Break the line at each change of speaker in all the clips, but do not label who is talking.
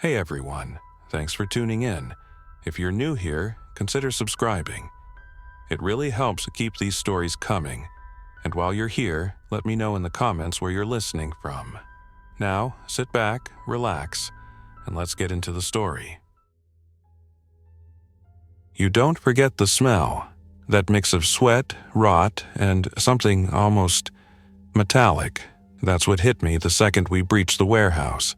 Hey everyone, thanks for tuning in. If you're new here, consider subscribing. It really helps keep these stories coming. And while you're here, let me know in the comments where you're listening from. Now, sit back, relax, and let's get into the story. You don't forget the smell, that mix of sweat, rot, and something almost metallic. That's what hit me the second we breached the warehouse.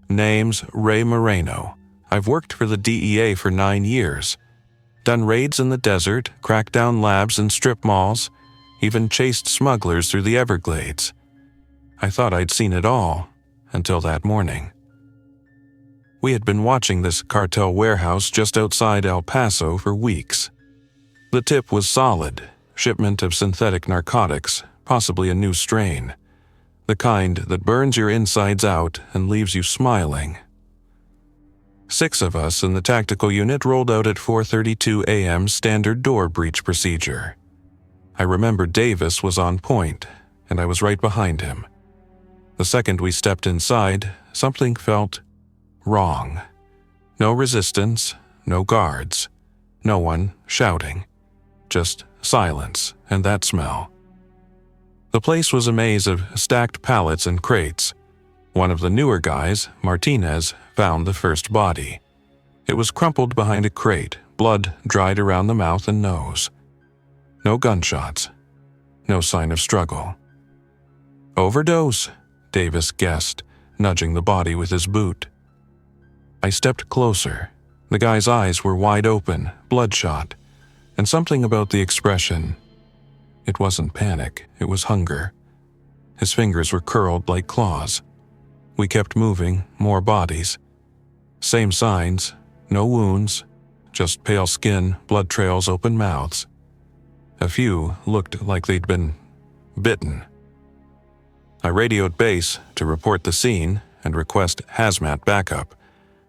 Name's Ray Moreno. I've worked for the DEA for 9 years. Done raids in the desert, cracked down labs and strip malls, even chased smugglers through the Everglades. I thought I'd seen it all, until that morning. We had been watching this cartel warehouse just outside El Paso for weeks. The tip was solid, shipment of synthetic narcotics, possibly a new strain. The kind that burns your insides out and leaves you smiling. 6 of us in the tactical unit rolled out at 4:32 a.m. standard door breach procedure. I remember Davis was on point, and I was right behind him. The second we stepped inside, something felt wrong. No resistance, no guards, no one shouting. Just silence and that smell. The place was a maze of stacked pallets and crates. One of the newer guys, Martinez, found the first body. It was crumpled behind a crate, blood dried around the mouth and nose. No gunshots. No sign of struggle. Overdose, Davis guessed, nudging the body with his boot. I stepped closer. The guy's eyes were wide open, bloodshot, and something about the expression. It wasn't panic, it was hunger. His fingers were curled like claws. We kept moving, more bodies. Same signs, no wounds, just pale skin, blood trails, open mouths. A few looked like they'd been bitten. I radioed base to report the scene and request hazmat backup.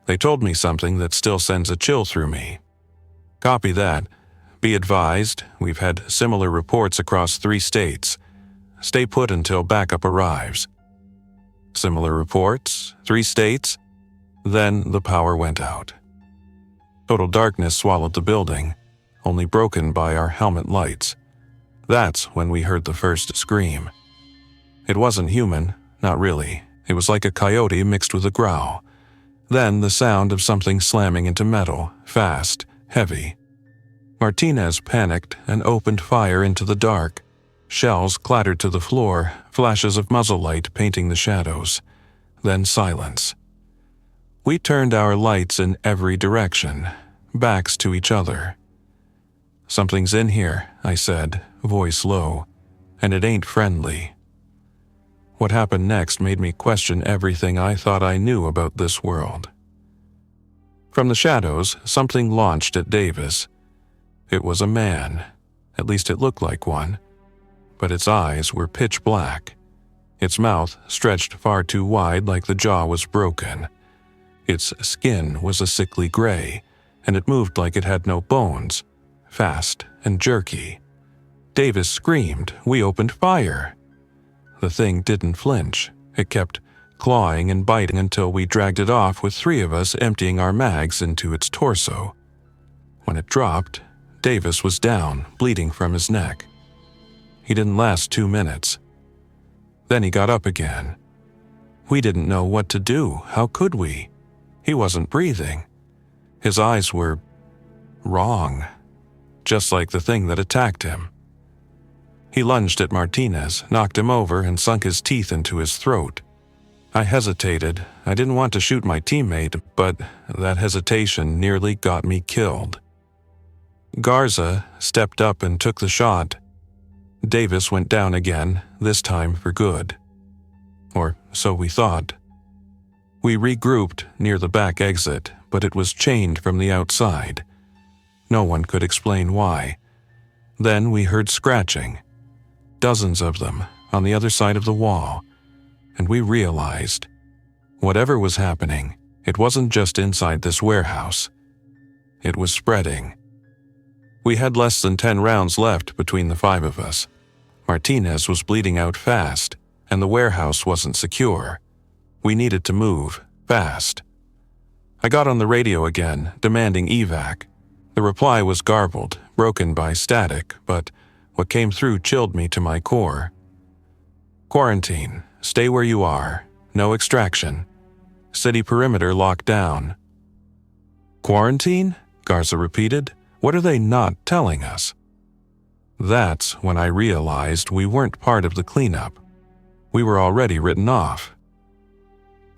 They told me something that still sends a chill through me. Copy that. Be advised, we've had similar reports across 3 states. Stay put until backup arrives. Similar reports, 3 states. Then the power went out. Total darkness swallowed the building, only broken by our helmet lights. That's when we heard the first scream. It wasn't human, not really. It was like a coyote mixed with a growl. Then the sound of something slamming into metal, fast, heavy. Martinez panicked and opened fire into the dark. Shells clattered to the floor, flashes of muzzle light painting the shadows. Then silence. We turned our lights in every direction, backs to each other. "Something's in here," I said, voice low, "and it ain't friendly." What happened next made me question everything I thought I knew about this world. From the shadows, something launched at Davis. It was a man, at least it looked like one, but its eyes were pitch black. Its mouth stretched far too wide like the jaw was broken. Its skin was a sickly gray, and it moved like it had no bones, fast and jerky. Davis screamed. We opened fire. The thing didn't flinch. It kept clawing and biting until we dragged it off with 3 of us emptying our mags into its torso. When it dropped, Davis was down, bleeding from his neck. He didn't last 2 minutes. Then he got up again. We didn't know what to do. How could we? He wasn't breathing. His eyes were wrong, just like the thing that attacked him. He lunged at Martinez, knocked him over, and sunk his teeth into his throat. I hesitated. I didn't want to shoot my teammate, but that hesitation nearly got me killed. Garza stepped up and took the shot. Davis went down again, this time for good. Or so we thought. We regrouped near the back exit, but it was chained from the outside. No one could explain why. Then we heard scratching. Dozens of them on the other side of the wall. And we realized, whatever was happening, it wasn't just inside this warehouse. It was spreading. We had less than 10 rounds left between the 5 of us. Martinez was bleeding out fast, and the warehouse wasn't secure. We needed to move, fast, I got on the radio again, demanding evac. The reply was garbled, broken by static, but what came through chilled me to my core. Quarantine. Stay where you are. No extraction. City perimeter locked down. Quarantine? Garza repeated. What are they not telling us? That's when I realized we weren't part of the cleanup. We were already written off.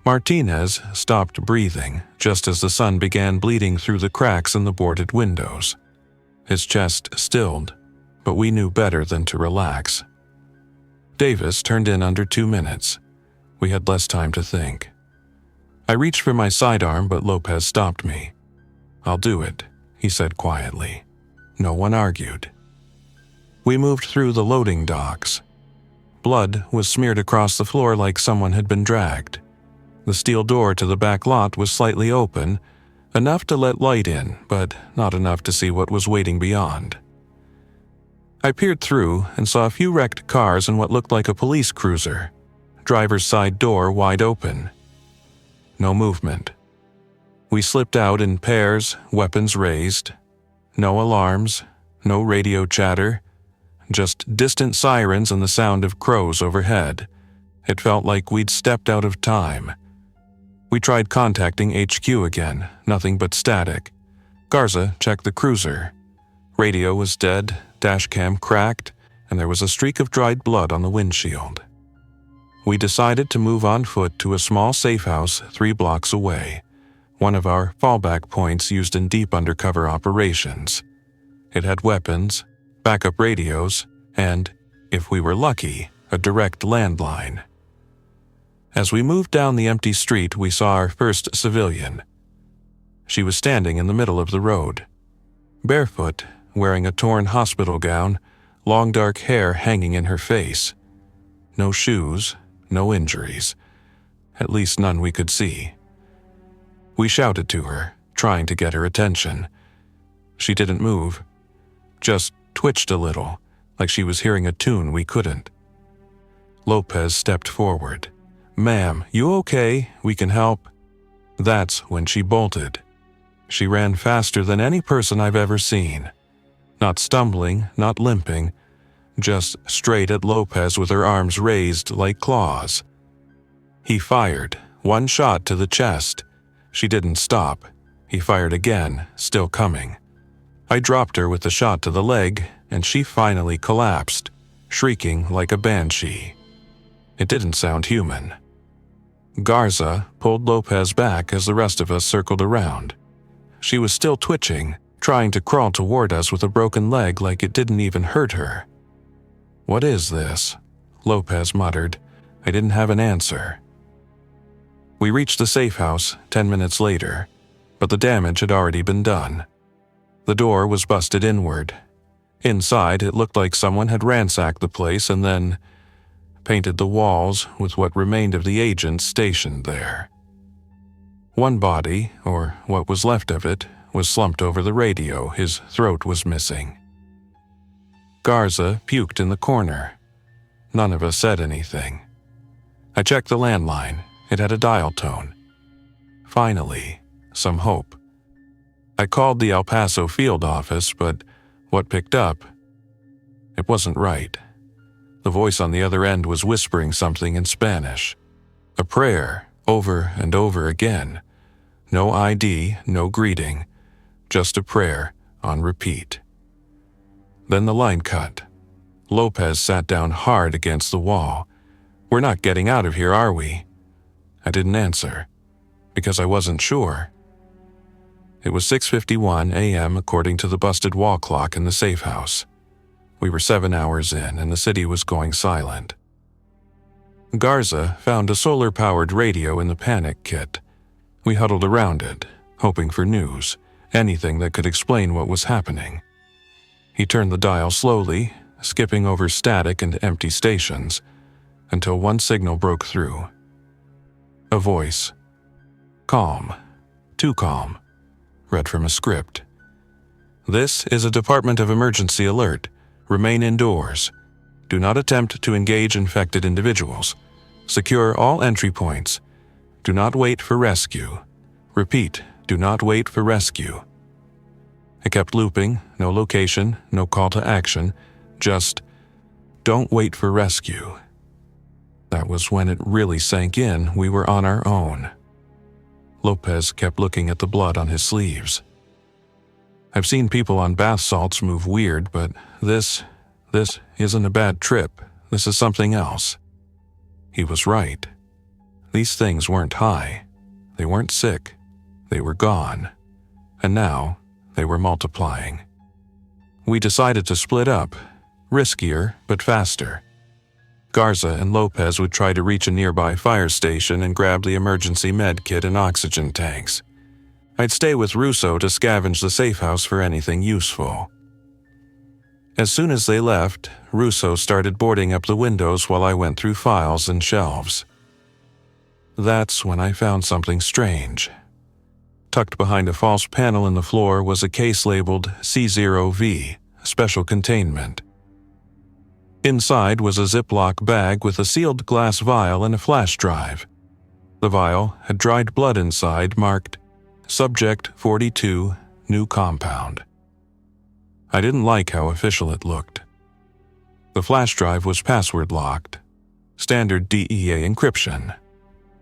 Martinez stopped breathing just as the sun began bleeding through the cracks in the boarded windows. His chest stilled, but we knew better than to relax. Davis turned in under 2 minutes. We had less time to think. I reached for my sidearm, but Lopez stopped me. I'll do it, he said quietly. No one argued. We moved through the loading docks. Blood was smeared across the floor like someone had been dragged. The steel door to the back lot was slightly open, enough to let light in, but not enough to see what was waiting beyond. I peered through and saw a few wrecked cars and what looked like a police cruiser. Driver's side door wide open. No movement. We slipped out in pairs, weapons raised. No alarms, no radio chatter, just distant sirens and the sound of crows overhead. It felt like we'd stepped out of time. We tried contacting HQ again, nothing but static. Garza checked the cruiser. Radio was dead, dashcam cracked, and there was a streak of dried blood on the windshield. We decided to move on foot to a small safe house 3 blocks away, one of our fallback points used in deep undercover operations. It had weapons, backup radios, and, if we were lucky, a direct landline. As we moved down the empty street, we saw our first civilian. She was standing in the middle of the road. Barefoot, wearing a torn hospital gown, long dark hair hanging in her face. No shoes, no injuries. At least none we could see. We shouted to her, trying to get her attention. She didn't move, just twitched a little, like she was hearing a tune we couldn't. Lopez stepped forward. "Ma'am, you okay? We can help." That's when she bolted. She ran faster than any person I've ever seen. Not stumbling, not limping, just straight at Lopez with her arms raised like claws. He fired, 1 shot to the chest. She didn't stop. He fired again, still coming. I dropped her with the shot to the leg, and she finally collapsed, shrieking like a banshee. It didn't sound human. Garza pulled Lopez back as the rest of us circled around. She was still twitching, trying to crawl toward us with a broken leg like it didn't even hurt her. "What is this?" Lopez muttered. I didn't have an answer. We reached the safe house 10 minutes later, but the damage had already been done. The door was busted inward. Inside, it looked like someone had ransacked the place and then painted the walls with what remained of the agents stationed there. One body, or what was left of it, was slumped over the radio. His throat was missing. Garza puked in the corner. None of us said anything. I checked the landline. It had a dial tone. Finally, some hope. I called the El Paso field office, but what picked up? It wasn't right. The voice on the other end was whispering something in Spanish. A prayer, over and over again. No ID, no greeting. Just a prayer, on repeat. Then the line cut. Lopez sat down hard against the wall. "We're not getting out of here, are we?" I didn't answer, because I wasn't sure. It was 6:51 a.m. according to the busted wall clock in the safe house. We were 7 hours in, and the city was going silent. Garza found a solar-powered radio in the panic kit. We huddled around it, hoping for news, anything that could explain what was happening. He turned the dial slowly, skipping over static and empty stations, until one signal broke through. A voice. "Calm. Too calm." Read from a script. "This is a Department of Emergency alert. Remain indoors. Do not attempt to engage infected individuals. Secure all entry points. Do not wait for rescue. Repeat, Do not wait for rescue. I kept looping, no location, no call to action, just, don't wait for rescue. That was when it really sank in we were on our own. Lopez kept looking at the blood on his sleeves. I've seen people on bath salts move weird, but this isn't a bad trip. This is something else. He was right. These things weren't high. They weren't sick. They were gone. And now they were multiplying. We decided to split up. Riskier, but faster. Garza and Lopez would try to reach a nearby fire station and grab the emergency med kit and oxygen tanks. I'd stay with Russo to scavenge the safe house for anything useful. As soon as they left, Russo started boarding up the windows while I went through files and shelves. That's when I found something strange. Tucked behind a false panel in the floor was a case labeled C0V, Special Containment. Inside was a Ziploc bag with a sealed glass vial and a flash drive. The vial had dried blood inside marked Subject 42, New Compound. I didn't like how official it looked. The flash drive was password locked. Standard DEA encryption.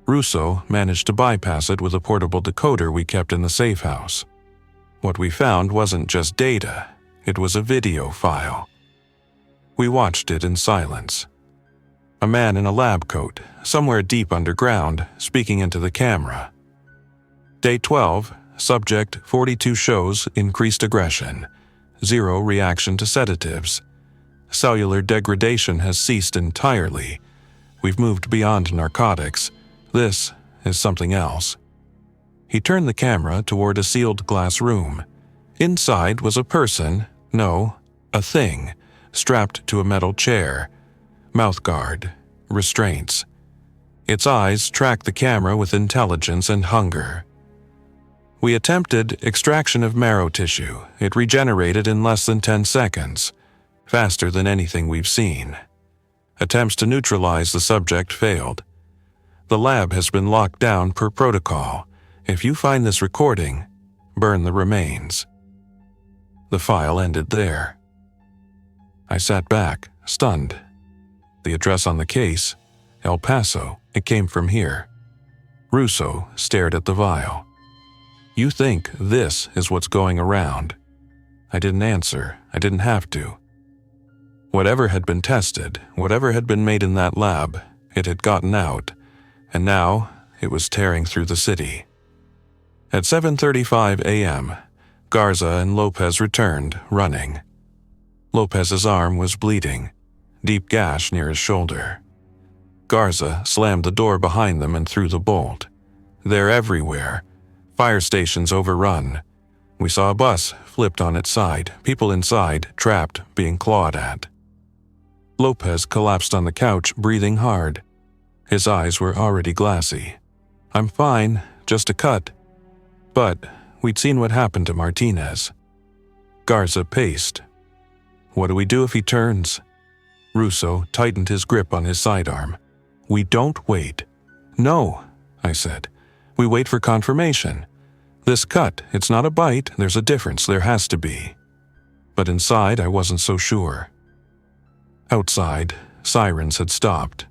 Russo managed to bypass it with a portable decoder we kept in the safe house. What we found wasn't just data, it was a video file. We watched it in silence. A man in a lab coat, somewhere deep underground, speaking into the camera. Day 12, Subject 42 shows increased aggression. 0 reaction to sedatives. Cellular degradation has ceased entirely. We've moved beyond narcotics. This is something else. He turned the camera toward a sealed glass room. Inside was a person, no, a thing, strapped to a metal chair. Mouthguard, restraints. Its eyes tracked the camera with intelligence and hunger. We attempted extraction of marrow tissue. It regenerated in less than 10 seconds, faster than anything we've seen. Attempts to neutralize the subject failed. The lab has been locked down per protocol. If you find this recording, burn the remains. The file ended there. I sat back, stunned. The address on the case, El Paso, it came from here. Russo stared at the vial. You think this is what's going around? I didn't answer. I didn't have to. Whatever had been tested, whatever had been made in that lab, it had gotten out, and now it was tearing through the city. At 7:35 a.m., Garza and Lopez returned, running. Lopez's arm was bleeding, deep gash near his shoulder. Garza slammed the door behind them and threw the bolt. They're everywhere. Fire stations overrun. We saw a bus flipped on its side, people inside, trapped, being clawed at. Lopez collapsed on the couch, breathing hard. His eyes were already glassy. I'm fine, just a cut. But we'd seen what happened to Martinez. Garza paced. What do we do if he turns? Russo tightened his grip on his sidearm. We don't wait. No, I said. We wait for confirmation. This cut, it's not a bite, there's a difference, there has to be. But inside, I wasn't so sure. Outside, sirens had stopped.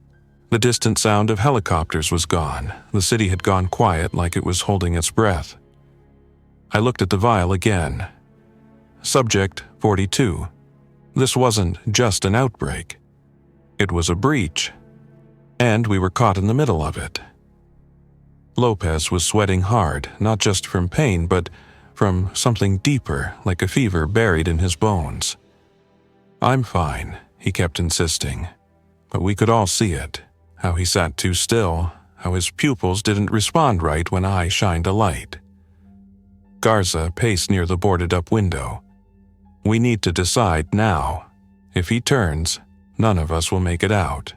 The distant sound of helicopters was gone. The city had gone quiet like it was holding its breath. I looked at the vial again. Subject 42. This wasn't just an outbreak. It was a breach. And we were caught in the middle of it. Lopez was sweating hard, not just from pain, but from something deeper, like a fever buried in his bones. I'm fine, he kept insisting. But we could all see it, how he sat too still, how his pupils didn't respond right when I shined a light. Garza paced near the boarded-up window. We need to decide now. If he turns, none of us will make it out.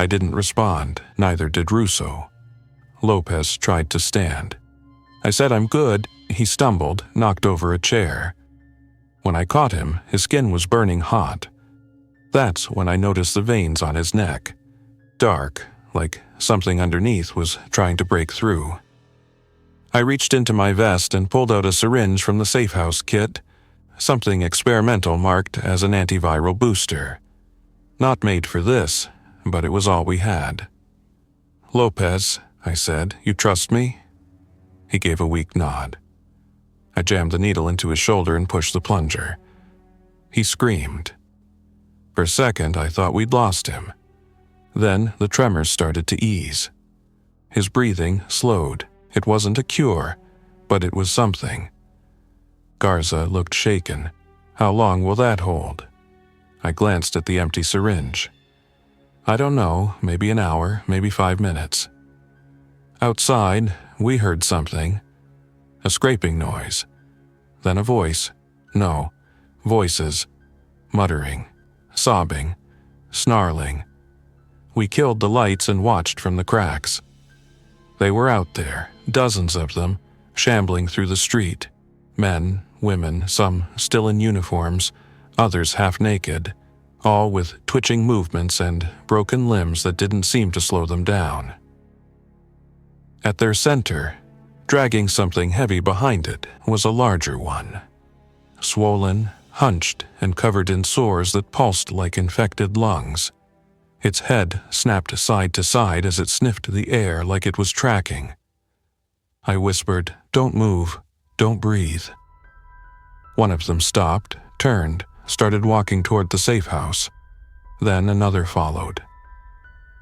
I didn't respond, neither did Russo. Lopez tried to stand. I said I'm good. He stumbled, knocked over a chair. When I caught him, his skin was burning hot. That's when I noticed the veins on his neck. Dark, like something underneath was trying to break through. I reached into my vest and pulled out a syringe from the safe house kit, something experimental marked as an antiviral booster. Not made for this, but it was all we had. "Lopez," I said, "you trust me?" He gave a weak nod. I jammed the needle into his shoulder and pushed the plunger. He screamed. For a second, I thought we'd lost him. Then the tremors started to ease. His breathing slowed. It wasn't a cure, but it was something. Garza looked shaken. "How long will that hold?" I glanced at the empty syringe. "I don't know, maybe an hour, maybe 5 minutes." Outside, we heard something. A scraping noise. Then a voice. No, voices. Muttering, sobbing, snarling. We killed the lights and watched from the cracks. They were out there, dozens of them, shambling through the street. Men, women, some still in uniforms, others half naked, all with twitching movements and broken limbs that didn't seem to slow them down. At their center, dragging something heavy behind it, was a larger one. Swollen, hunched, and covered in sores that pulsed like infected lungs. Its head snapped side to side as it sniffed the air like it was tracking. I whispered, "Don't move, don't breathe." One of them stopped, turned, started walking toward the safe house. Then another followed.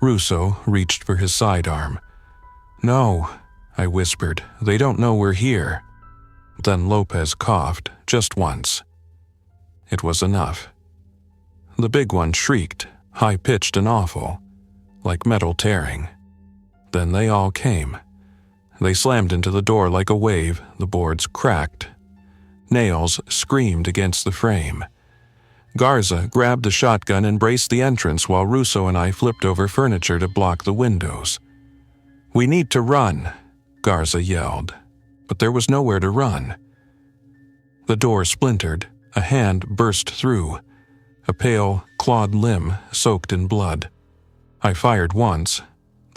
Russo reached for his sidearm. "No," I whispered, "they don't know we're here." Then Lopez coughed, just once. It was enough. The big one shrieked, high-pitched and awful, like metal tearing. Then they all came. They slammed into the door like a wave, the boards cracked. Nails screamed against the frame. Garza grabbed the shotgun and braced the entrance while Russo and I flipped over furniture to block the windows. "We need to run," Garza yelled, but there was nowhere to run. The door splintered, a hand burst through, a pale, clawed limb soaked in blood. I fired once,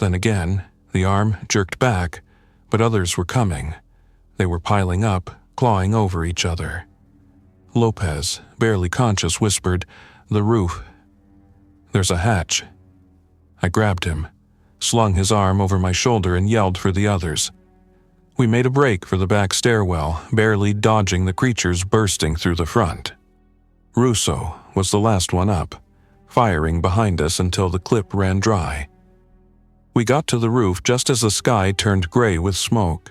then again, the arm jerked back, but others were coming. They were piling up, clawing over each other. Lopez, barely conscious, whispered, "The roof. There's a hatch." I grabbed him, slung his arm over my shoulder and yelled for the others. We made a break for the back stairwell, barely dodging the creatures bursting through the front. Russo was the last one up, firing behind us until the clip ran dry. We got to the roof just as the sky turned gray with smoke.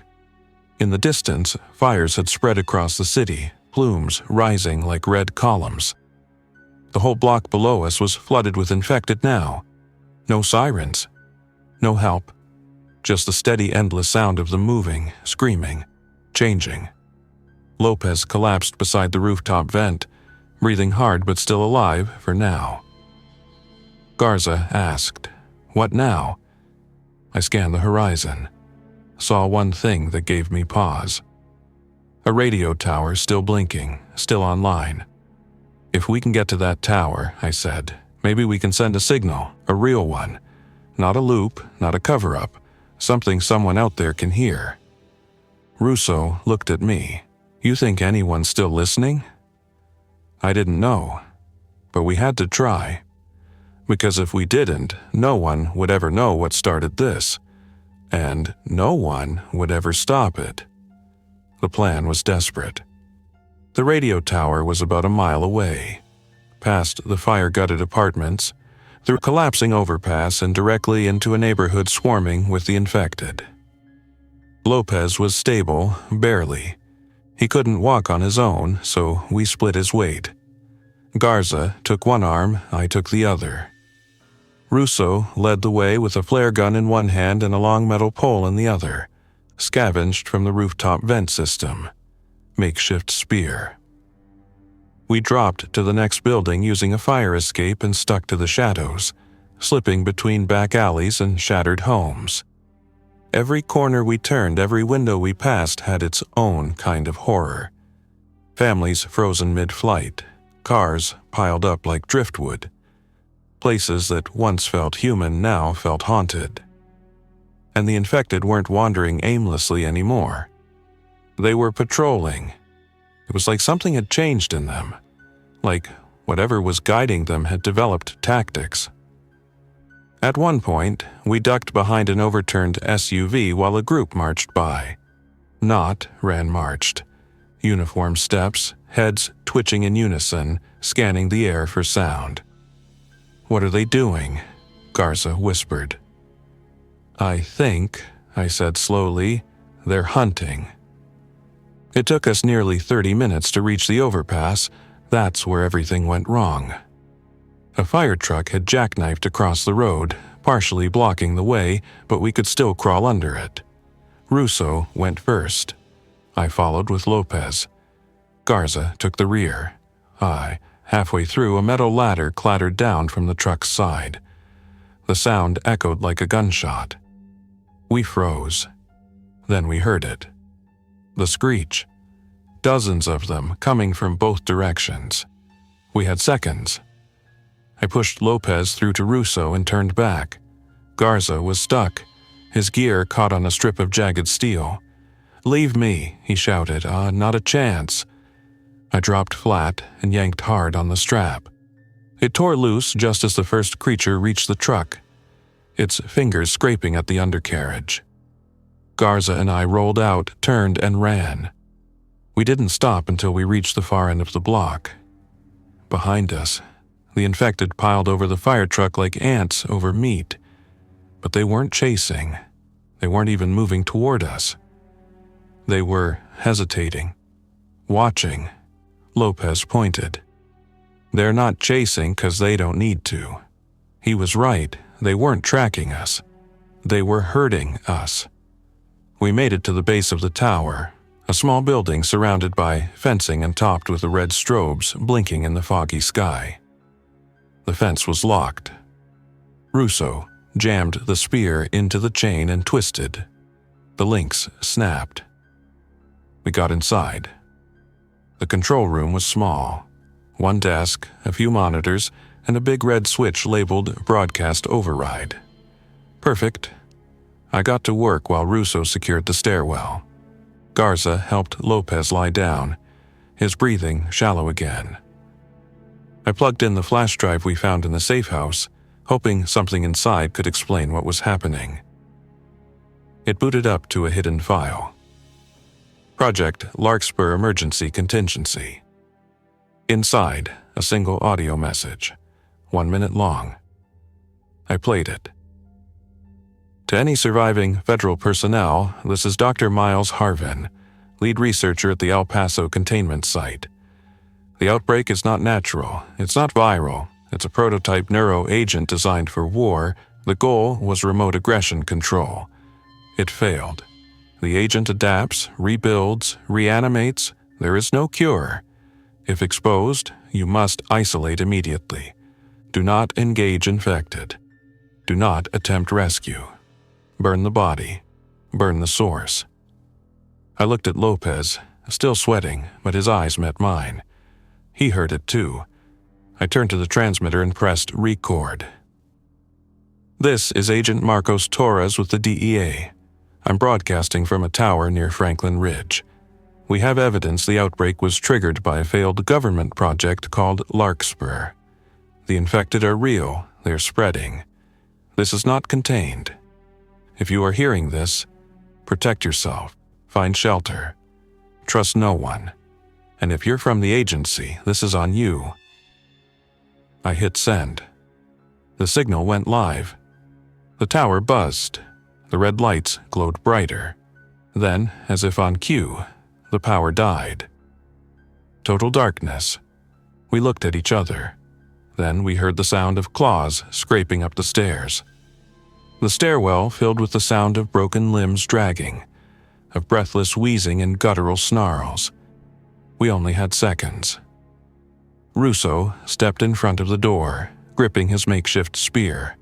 In the distance, fires had spread across the city, plumes rising like red columns. The whole block below us was flooded with infected now. No sirens. No help. Just the steady, endless sound of them moving, screaming, changing. Lopez collapsed beside the rooftop vent, breathing hard but still alive for now. Garza asked, "What now?" I scanned the horizon. Saw one thing that gave me pause. A radio tower still blinking, still online. "If we can get to that tower," I said, "maybe we can send a signal, a real one. Not a loop, not a cover-up, something someone out there can hear." Russo looked at me. "You think anyone's still listening?" I didn't know, but we had to try. Because if we didn't, no one would ever know what started this, and no one would ever stop it. The plan was desperate. The radio tower was about a mile away, past the fire-gutted apartments, through a collapsing overpass and directly into a neighborhood swarming with the infected. Lopez was stable, barely. He couldn't walk on his own, so we split his weight. Garza took one arm, I took the other. Russo led the way with a flare gun in one hand and a long metal pole in the other, scavenged from the rooftop vent system. Makeshift spear. We dropped to the next building using a fire escape and stuck to the shadows, slipping between back alleys and shattered homes. Every corner we turned, every window we passed had its own kind of horror. Families frozen mid-flight, cars piled up like driftwood. Places that once felt human now felt haunted. And the infected weren't wandering aimlessly anymore. They were patrolling. It was like something had changed in them, like whatever was guiding them had developed tactics. At one point, we ducked behind an overturned SUV while a group marched by. Not marched. Uniform steps, heads twitching in unison, scanning the air for sound. "What are they doing?" Garza whispered. "I think," I said slowly, "they're hunting." It took us nearly 30 minutes to reach the overpass. That's where everything went wrong. A fire truck had jackknifed across the road, partially blocking the way, but we could still crawl under it. Russo went first. I followed with Lopez. Garza took the rear. Halfway through, a metal ladder clattered down from the truck's side. The sound echoed like a gunshot. We froze. Then we heard it. The screech. Dozens of them coming from both directions. We had seconds. I pushed Lopez through to Russo and turned back. Garza was stuck. His gear caught on a strip of jagged steel. "Leave me," he shouted. Not a chance." I dropped flat and yanked hard on the strap. It tore loose just as the first creature reached the truck, its fingers scraping at the undercarriage. Garza and I rolled out, turned, and ran. We didn't stop until we reached the far end of the block. Behind us, the infected piled over the fire truck like ants over meat. But they weren't chasing. They weren't even moving toward us. They were hesitating, watching. Lopez pointed. "They're not chasing because they don't need to." He was right. They weren't tracking us. They were hurting us. We made it to the base of the tower, a small building surrounded by fencing and topped with the red strobes blinking in the foggy sky. The fence was locked. Russo jammed the spear into the chain and twisted. The links snapped. We got inside. The control room was small. One desk, a few monitors, and a big red switch labeled Broadcast Override. Perfect. I got to work while Russo secured the stairwell. Garza helped Lopez lie down, his breathing shallow again. I plugged in the flash drive we found in the safe house, hoping something inside could explain what was happening. It booted up to a hidden file. Project Larkspur Emergency Contingency. Inside, a single audio message, 1 minute long. I played it. "To any surviving federal personnel, this is Dr. Miles Harvin, lead researcher at the El Paso containment site. The outbreak is not natural, it's not viral, it's a prototype neuro-agent designed for war. The goal was remote aggression control. It failed. The agent adapts, rebuilds, reanimates. There is no cure. If exposed, you must isolate immediately. Do not engage infected. Do not attempt rescue. Burn the body. Burn the source." I looked at Lopez, still sweating, but his eyes met mine. He heard it too. I turned to the transmitter and pressed record. "This is Agent Marcos Torres with the DEA. I'm broadcasting from a tower near Franklin Ridge. We have evidence the outbreak was triggered by a failed government project called Larkspur. The infected are real, they're spreading. This is not contained. If you are hearing this, protect yourself, find shelter. Trust no one. And if you're from the agency, this is on you." I hit send. The signal went live. The tower buzzed. The red lights glowed brighter. Then, as if on cue, the power died. Total darkness. We looked at each other. Then we heard the sound of claws scraping up the stairs. The stairwell filled with the sound of broken limbs dragging, of breathless wheezing and guttural snarls. We only had seconds. Russo stepped in front of the door, gripping his makeshift spear.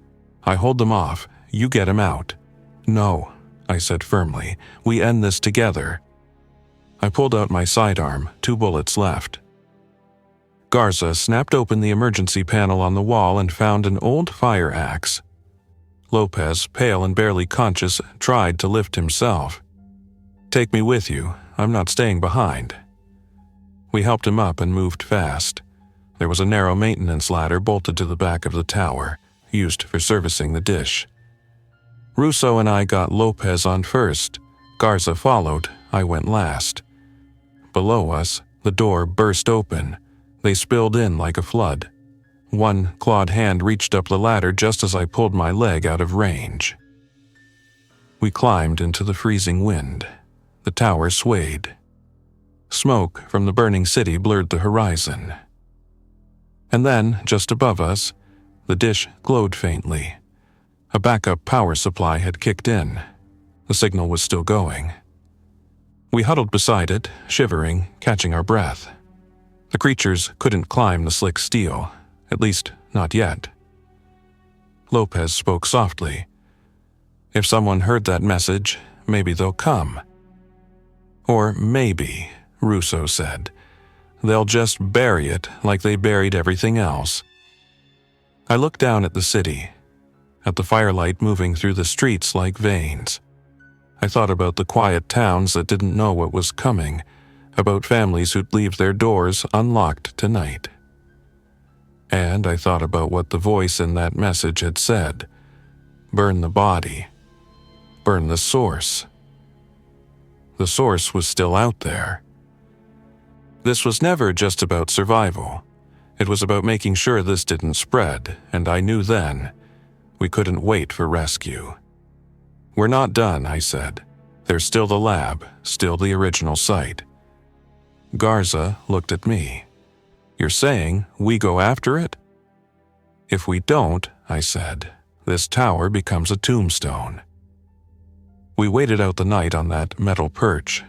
"I hold them off. You get him out." "No," I said firmly. "We end this together." I pulled out my sidearm, 2 bullets left. Garza snapped open the emergency panel on the wall and found an old fire axe. Lopez, pale and barely conscious, tried to lift himself. "Take me with you. I'm not staying behind." We helped him up and moved fast. There was a narrow maintenance ladder bolted to the back of the tower, used for servicing the dish. Russo and I got Lopez on first. Garza followed. I went last. Below us, the door burst open. They spilled in like a flood. One clawed hand reached up the ladder just as I pulled my leg out of range. We climbed into the freezing wind. The tower swayed. Smoke from the burning city blurred the horizon. And then, just above us, the dish glowed faintly. A backup power supply had kicked in. The signal was still going. We huddled beside it, shivering, catching our breath. The creatures couldn't climb the slick steel, at least not yet. Lopez spoke softly. "If someone heard that message, maybe they'll come." "Or maybe," Russo said, "they'll just bury it like they buried everything else." I looked down at the city, at the firelight moving through the streets like veins. I thought about the quiet towns that didn't know what was coming, about families who'd leave their doors unlocked tonight. And I thought about what the voice in that message had said. Burn the body. Burn the source. The source was still out there. This was never just about survival. It was about making sure this didn't spread, and I knew then we couldn't wait for rescue. "We're not done," I said. "There's still the lab, still the original site." Garza looked at me. "You're saying we go after it?" "If we don't," I said, "this tower becomes a tombstone." We waited out the night on that metal perch.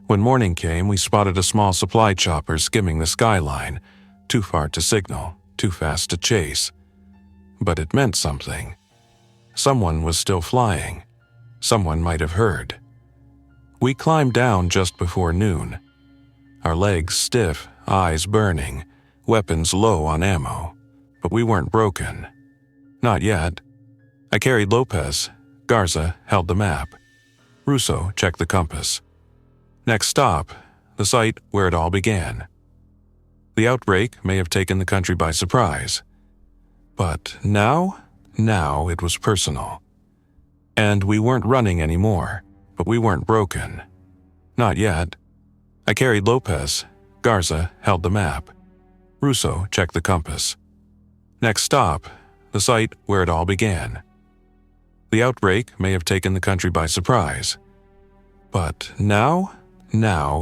When morning came, we spotted a small supply chopper skimming the skyline, too far to signal, too fast to chase. But it meant something. Someone was still flying. Someone might have heard. We climbed down just before noon. Our legs stiff, eyes burning, weapons low on ammo. But we weren't broken. Not yet. I carried Lopez. Garza held the map. Russo checked the compass. Next stop, the site where it all began. The outbreak may have taken the country by surprise. But now it was personal. And we weren't running anymore, but we weren't broken. Not yet. I carried Lopez. Garza held the map. Russo checked the compass. Next stop, the site where it all began. The outbreak may have taken the country by surprise. But now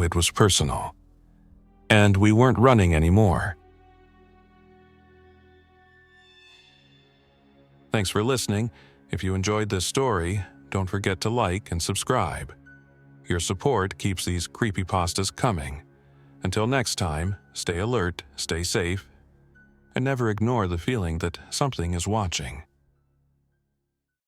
it was personal. And we weren't running anymore. Thanks for listening. If you enjoyed this story, don't forget to like and subscribe. Your support keeps these creepypastas coming. Until next time, stay alert, stay safe, and never ignore the feeling that something is watching.